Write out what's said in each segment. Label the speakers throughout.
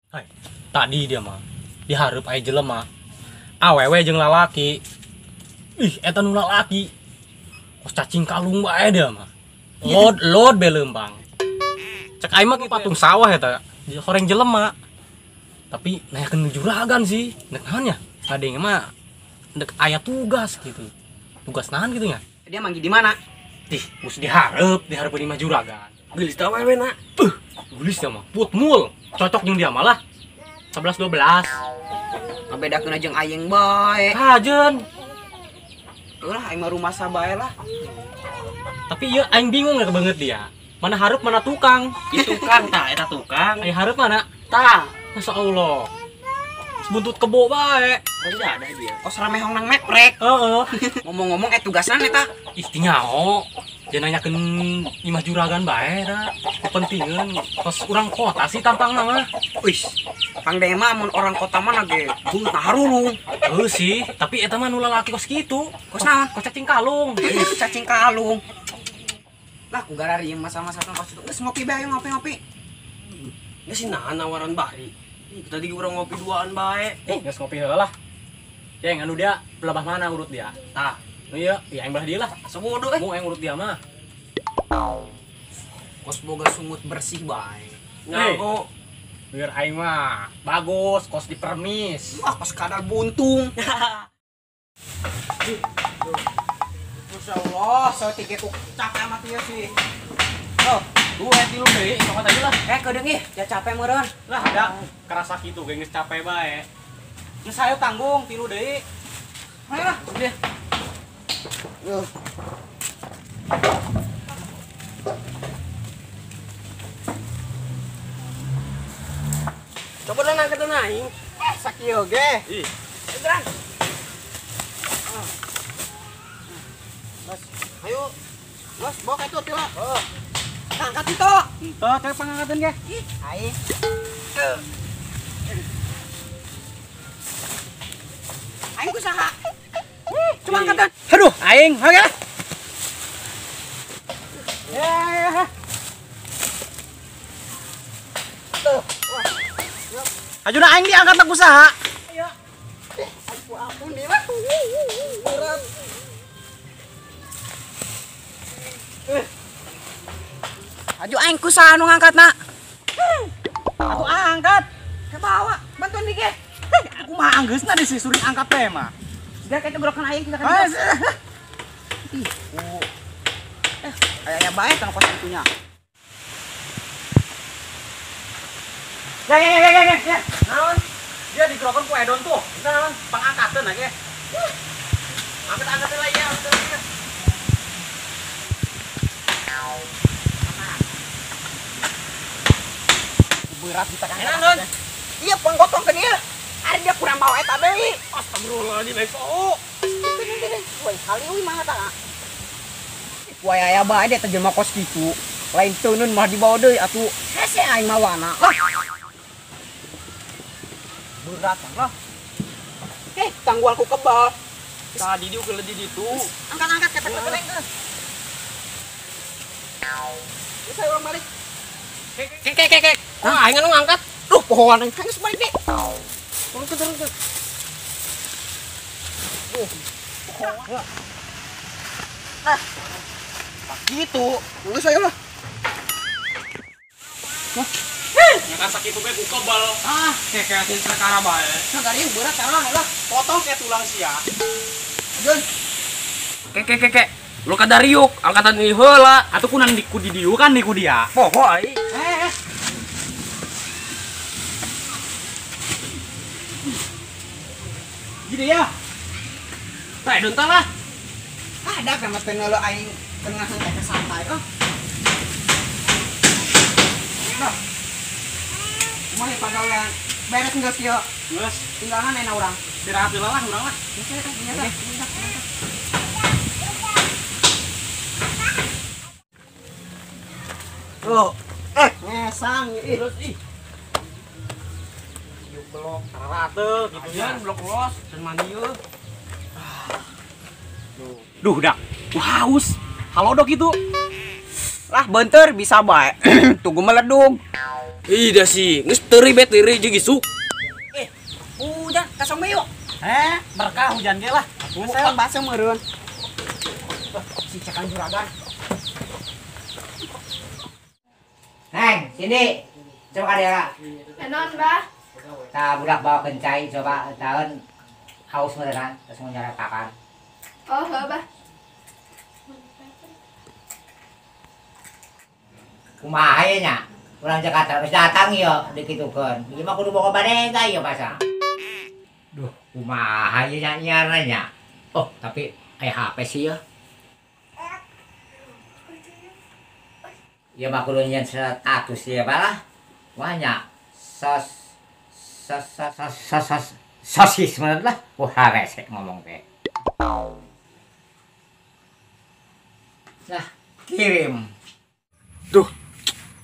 Speaker 1: Hai, tadi dia mah dihareup aya jelema awewe jeung lalaki. Ih, eta nu lalaki kos cacing kalung bae dia mah. Lod beleumbang. Cek aing mah patung sawah eta, horeng jelema. Tapi nayakeun juragan sih. Nek naon nya? Ngadenge mah dek aya tugas gitu. Tugas naon gitu nya?
Speaker 2: Dia manggil di mana?
Speaker 1: Ih, mus dihareup di mah juragan.
Speaker 2: Gelis teh wewe na.
Speaker 1: Gulis dia mah putmul. Cocok jeung dia malah 11 12.
Speaker 2: Ngabedakeun jeung aing bae.
Speaker 1: Kajen.
Speaker 2: Ulah aing mah rumah sabae lah.
Speaker 1: Tapi ya aing bingung ya banget dia. Mana hareup mana tukang.
Speaker 2: Itu tukang tah eta tukang.
Speaker 1: Aing hareup mana?
Speaker 2: Tah.
Speaker 1: Masya Allah. Sebuntut kebo bae.
Speaker 2: Tidak ada dia. Kos ramehong nang meprek.
Speaker 1: Heeh.
Speaker 2: Ngomong-ngomong tugasna eta.
Speaker 1: Istinya dia nanyakeun imah juragan bae da. Kepentingan kos urang kota sih tampangna mah.
Speaker 2: Wis. Kang Dema mun orang kota mana ge bulut harurung.
Speaker 1: Heuh sih, tapi eta mah nu lalaki kos kitu.
Speaker 2: Kos naon?
Speaker 1: Kos cacing kalung.
Speaker 2: Cacing kalung. Lah ku gara riem masa-masa kos itu. Geus ngopi bae ngopi-ngopi.
Speaker 3: Geus nahan nawaran bari. Tadi urang ngopi duaan bae.
Speaker 1: Geus ngopi heula lah. Ceng anu dia belabah mana urut dia?
Speaker 3: Tah,
Speaker 1: Iya, aing belah dia lah.
Speaker 3: semodo
Speaker 1: Mau aing urut dia mah.
Speaker 2: Kos boga sumut bersih bae.
Speaker 3: nyaho.
Speaker 1: Biar aing mah bagus, kos di permis.
Speaker 2: Wah, kos kadal buntung. Masya Allah, saya tiga ku capek amat ya sih.
Speaker 1: Oh, dua tilu deui, sok tadi lah.
Speaker 2: Keudeng ih, ya capek meureun.
Speaker 1: Lah ada kerasa kitu ge geus capek bae. Geus hayu tanggung tilu deui.
Speaker 2: Ayo lah.
Speaker 1: Dia.
Speaker 3: Coba lah angkat aing.
Speaker 2: Sakieu ge.
Speaker 3: Ih,
Speaker 2: Geran. Bos, ayo. Bos, bawa ke itu tila. Oh. Angkat itu.
Speaker 1: Teu teu pangangkateun ge.
Speaker 2: Ih, aing. Aing kusaha? Cuma angkatan.
Speaker 1: Aduh, aing, oke. Ajuna aing diangkat aku saha?
Speaker 2: Ampun nih mah. Berat. Aju aing kusaha nu ngangkatna?
Speaker 1: Aku angkat.
Speaker 2: Ke bawah, bantuan dikit.
Speaker 1: Aku mah anggeusna disisurin angkat teh mah.
Speaker 2: Sudah kayak gerokan aing kita kan. Kayaknya baik kan kos itunya.
Speaker 1: Ya. Naon? Dia digerokan ku edon tuh. Naon? Pangangkateun age. Angkat-angkateun lah ya, angkat. Berat kita kan.
Speaker 2: Enak non. Iya penggotong ke dia. Ari dia kurang bawa eta deui.
Speaker 3: astagfirullahaladzim, Eko.
Speaker 2: Woi, kali euy mah eta. Woi aya bae dia terjemah kos kitu. Lain teunun mah dibawa deui atuh. Hese aing mah wana. Berat lah. Tanggualku kebal.
Speaker 3: Tadi dia udah di ditu.
Speaker 2: Angkat-angkat ke tengah. Bisa orang balik.
Speaker 3: Kek. Nah, aing anu ngangkat.
Speaker 2: Duh, pohon yang geus balik deh.
Speaker 3: Turun.
Speaker 2: Gitu. Geus saya mah.
Speaker 3: Yang sakit itu ku kebal. Kekeatin perkara bae.
Speaker 2: Sagari berat salah lah.
Speaker 3: Potong kayak tulang sia.
Speaker 2: Jun.
Speaker 3: Kek. Lu kada riuk, angkatan ieu heula.
Speaker 1: Atuh kunan di diu kan di dia.
Speaker 3: Poho ai.
Speaker 1: Gini ya.
Speaker 3: Tah donta lah.
Speaker 2: Ada kan mah teu lo aing tengah ke santai. Oh. Nah. Mah pagawean beres geus kieu.
Speaker 1: Geus,
Speaker 2: Tinggalan enak urang.
Speaker 1: istirahat heula lah urang lah.
Speaker 2: Oh, ngesang ih.
Speaker 1: Terus ih. Yuk blok rata gitu ya.
Speaker 3: Blok los, dan mandieu.
Speaker 1: Duh, dak. Haus. Halo dok itu.
Speaker 2: Lah bentar bisa bae. Tunggu meledung.
Speaker 3: Ih, dah sih, geus teu ribet deui jeung isuk.
Speaker 2: Hujan kasong bae yuk.
Speaker 1: Berkah hujan ge lah.
Speaker 2: Saya bahasa meureun. Si cekan juragan.
Speaker 4: Neng, sini. Coba kadera.
Speaker 5: Enon, Bah.
Speaker 4: Tah budak bawa kencai coba tahun haus beneran terus mau nyara kakan.
Speaker 5: Oh, heuh, Bah.
Speaker 4: Kumaha ye nya? Urang Jakarta geus datang ieu dikitukeun. Ieu mah kudu boga badega ieu basa. Duh, kumaha ye nya nyiarna nya? Oh, tapi aya HP sih ya. Ya mah kudu nyen status ya balah. Wah nya sosis bener lah. Wah rese ngomong teh. Nah, kirim.
Speaker 6: Duh,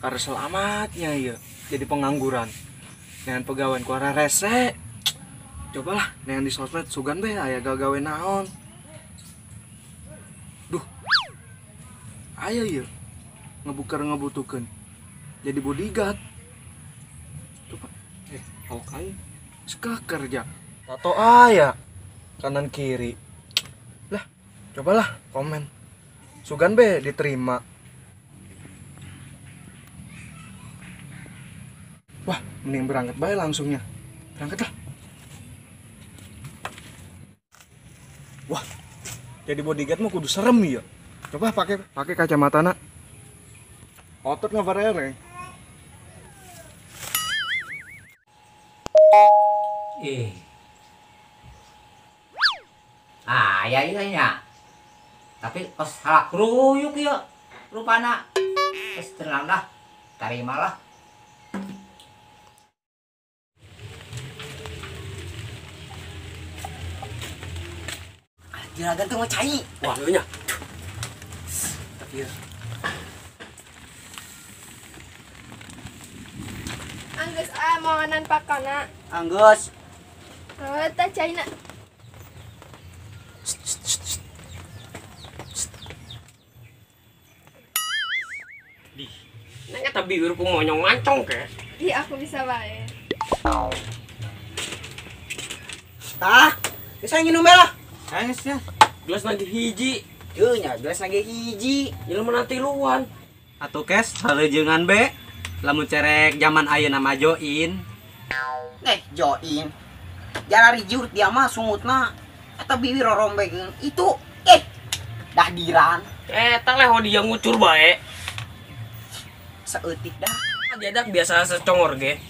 Speaker 6: karena selamatnya ya jadi pengangguran dengan pegawai kuara rese. Cobalah dengan di sosmed sugan be aya gawe naon. Duh, aya ya ngebutuhkeun jadi bodyguard. Coba oke suka kerja tato aya kanan kiri lah, cobalah komen sugan be diterima. Wah, mending berangkat bae langsungnya. Berangkat lah. Wah, jadi bodyguard mah kudu serem ya. Coba pakai kacamata nak. Otot nggak bareng.
Speaker 4: Ya iya nya. Tapi pas halak kruyuk ya rupana. Geus tenang dah. Tarimalah.
Speaker 2: Juragan tuh mau cai.
Speaker 3: Wah, ieu nya.
Speaker 6: Tapi ya,
Speaker 5: Anggus mohonan pakana.
Speaker 2: Anggus.
Speaker 5: Oh, teh China.
Speaker 3: Nanya tapi biur monyong mancong ke.
Speaker 5: Iya, aku bisa bae.
Speaker 2: Tah, bisa nginum bae lah.
Speaker 6: kayaknya
Speaker 3: Gelas lagi hiji,
Speaker 2: Tuh nya gelas lagi hiji.
Speaker 3: jelema nanti luan.
Speaker 1: Atuh kes haleujeungan be. Lamun cerek zaman ayeuna mah join.
Speaker 2: Join. Jalari jurut dia mah sungutna eta bibi rorombekeun. Itu dahdiran
Speaker 3: Eta leh dia ngucur bae.
Speaker 2: saeutik dah.
Speaker 3: Dadak biasa secongor ge.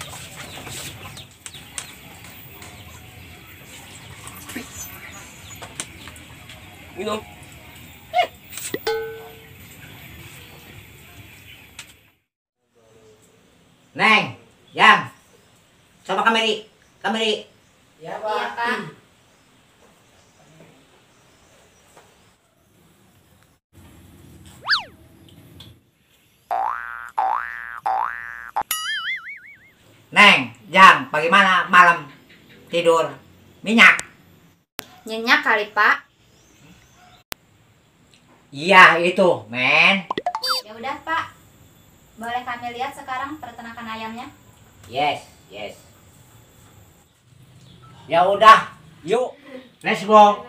Speaker 3: Minum.
Speaker 4: Neng, Yang. Coba kameri. Kameri.
Speaker 5: Iya, Kak.
Speaker 4: Neng, Yang, bagaimana malam tidur? Minyak.
Speaker 5: Nyenyak kali, Pak.
Speaker 4: Iya, itu, men.
Speaker 7: Ya udah Pak, boleh kami lihat sekarang peternakan ayamnya?
Speaker 4: Yes, yes. Ya udah, yuk. Let's go.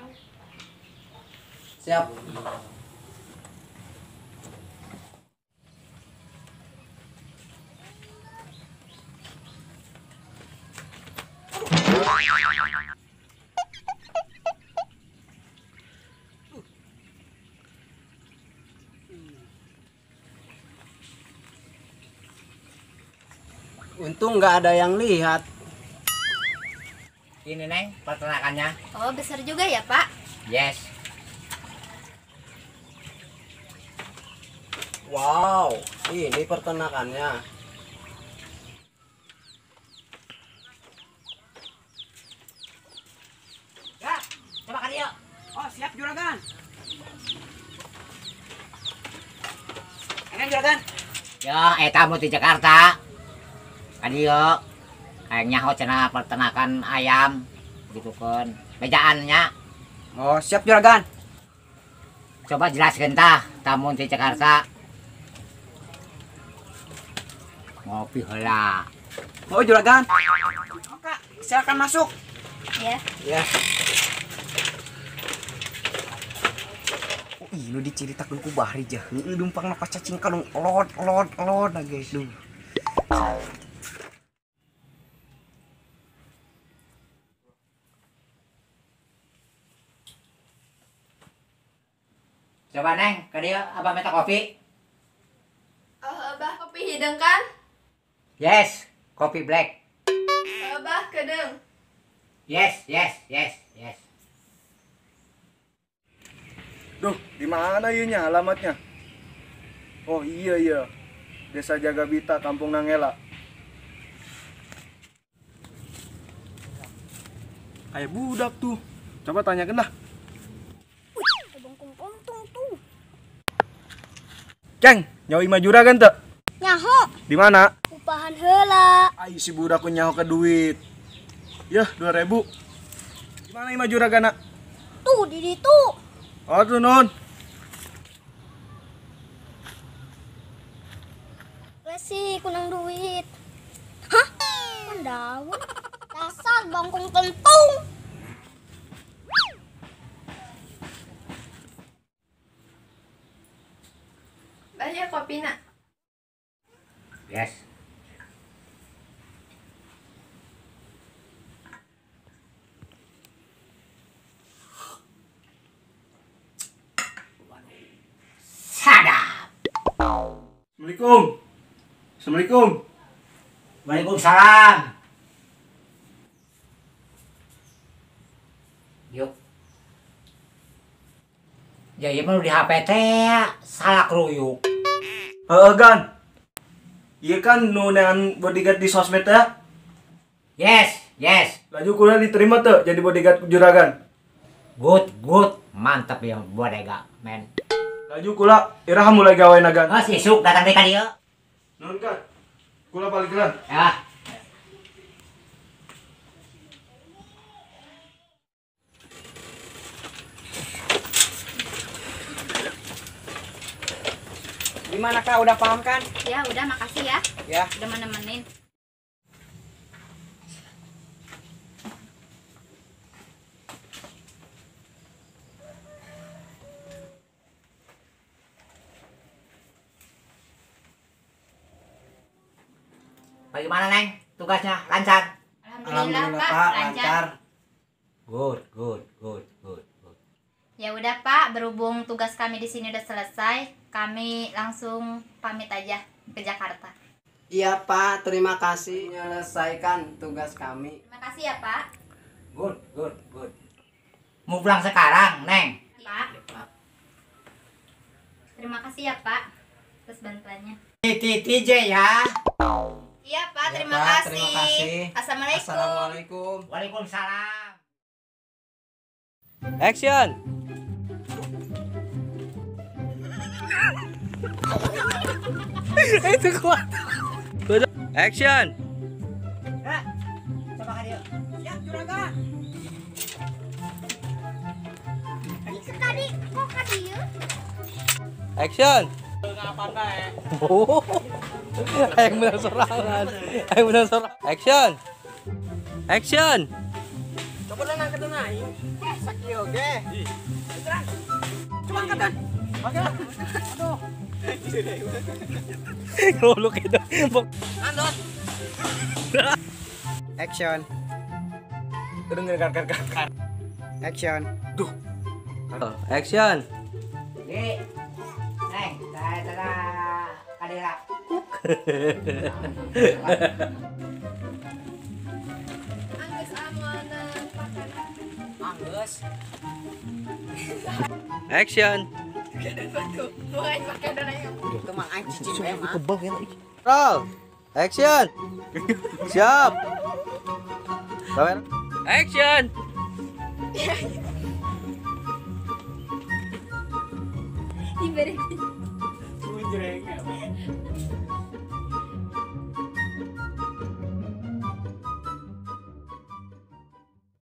Speaker 2: Siap. Untung nggak ada yang lihat.
Speaker 4: Ini, Neng, peternakannya.
Speaker 7: Oh besar juga ya Pak?
Speaker 4: Yes.
Speaker 2: Wow, ini peternakannya.
Speaker 4: Ya, coba kali yuk.
Speaker 2: Oh, siap juragan. Enak juragan.
Speaker 4: Yo, tamu di Jakarta. Kali yuk. Kayaknya ho cenah peternakan ayam gitu kan. Bejaannya.
Speaker 2: Oh, siap juragan.
Speaker 4: Coba jelaskan tah tamu di Jakarta. ngopi heula.
Speaker 2: Oh juragan. Kak, silakan masuk.
Speaker 7: Ya.
Speaker 2: Ya. Oh, ini diceritakan ku Bahri jah. Heeh dumpang na cacing kalung elot na guys. Duh.
Speaker 4: Coba Neng, ke dia abah minta kopi.
Speaker 5: Abah kopi hidung kan?
Speaker 4: Yes, kopi black.
Speaker 5: Abah kedeng.
Speaker 4: Yes.
Speaker 6: Duh, di mana ieu nya alamatnya? Oh iya. Desa Jagabita, Kampung Nangela. Kayak budak tuh. Coba tanyakan dah. Ceng, nyawa ima juragan teu?
Speaker 5: Nyaho,
Speaker 6: Di mana?
Speaker 5: upahan heula.
Speaker 6: Ai si budak ku nyaho ke duit. Yah, 2.000. Di mana ima juragana?
Speaker 5: Tuh di ditu.
Speaker 6: Oh tuh non.
Speaker 5: Resi kunang duit. Hah? Mendaun. Dasar bangkong tentung. Banyak kopi nak.
Speaker 4: Yes. Sadap.
Speaker 6: Assalamualaikum. Assalamualaikum.
Speaker 4: Waalaikumsalam. Yuk. Ya iya mah di HP teh salah keruyuk.
Speaker 6: Gan. Iya kan nu nean bodyguard di sosmed ya?
Speaker 4: Yes.
Speaker 6: Laju kuliah diterima tuh jadi bodyguard juragan.
Speaker 4: Good. Mantap ya bodega, men.
Speaker 6: Laju kula iraha mulai gawe nagan.
Speaker 4: Oh, si Suk datang dari dia.
Speaker 6: Nun kan. Kula balikan.
Speaker 4: Ya.
Speaker 2: Gimana Kak, udah paham kan?
Speaker 7: Ya udah, makasih ya.
Speaker 2: Ya.
Speaker 7: Udah menemenin.
Speaker 4: Bagaimana, Neng? Tugasnya lancar?
Speaker 7: Alhamdulillah, Pak, lancar.
Speaker 4: Good.
Speaker 7: Ya udah Pak, berhubung tugas kami di sini udah selesai, kami langsung pamit aja ke Jakarta.
Speaker 2: Iya Pak, terima kasih menyelesaikan tugas kami.
Speaker 7: Terima kasih ya Pak.
Speaker 4: Good. Mau pulang sekarang, Neng?
Speaker 7: Pak. Terima kasih ya Pak atas bantuannya.
Speaker 4: TJ ya.
Speaker 7: Iya Pak, terima
Speaker 2: Pak,
Speaker 7: kasih.
Speaker 2: terima kasih.
Speaker 7: Assalamualaikum.
Speaker 2: Assalamualaikum.
Speaker 4: Waalaikumsalam.
Speaker 1: Action. Itu kuat. Action.
Speaker 4: Coba ke dia.
Speaker 2: Siap juragan.
Speaker 5: Tadi kok ka dieu?
Speaker 1: Action. Yang menang sorangan. Action.
Speaker 2: Coba dan angkat naik. Sakit oke. Coba angkat dan. Aduh.
Speaker 1: Goblok itu.
Speaker 2: Andot. Action. Action.
Speaker 1: Action.
Speaker 4: Di. Neng, saya kadira.
Speaker 5: Anggeus amanah pakai.
Speaker 2: Anggus.
Speaker 1: Action.
Speaker 5: Bukan pakai dana yang.
Speaker 2: Itu mah anjing memang.
Speaker 1: Roll. Action. Siap. Kamera. Action.
Speaker 5: Diberi.
Speaker 2: Jreng.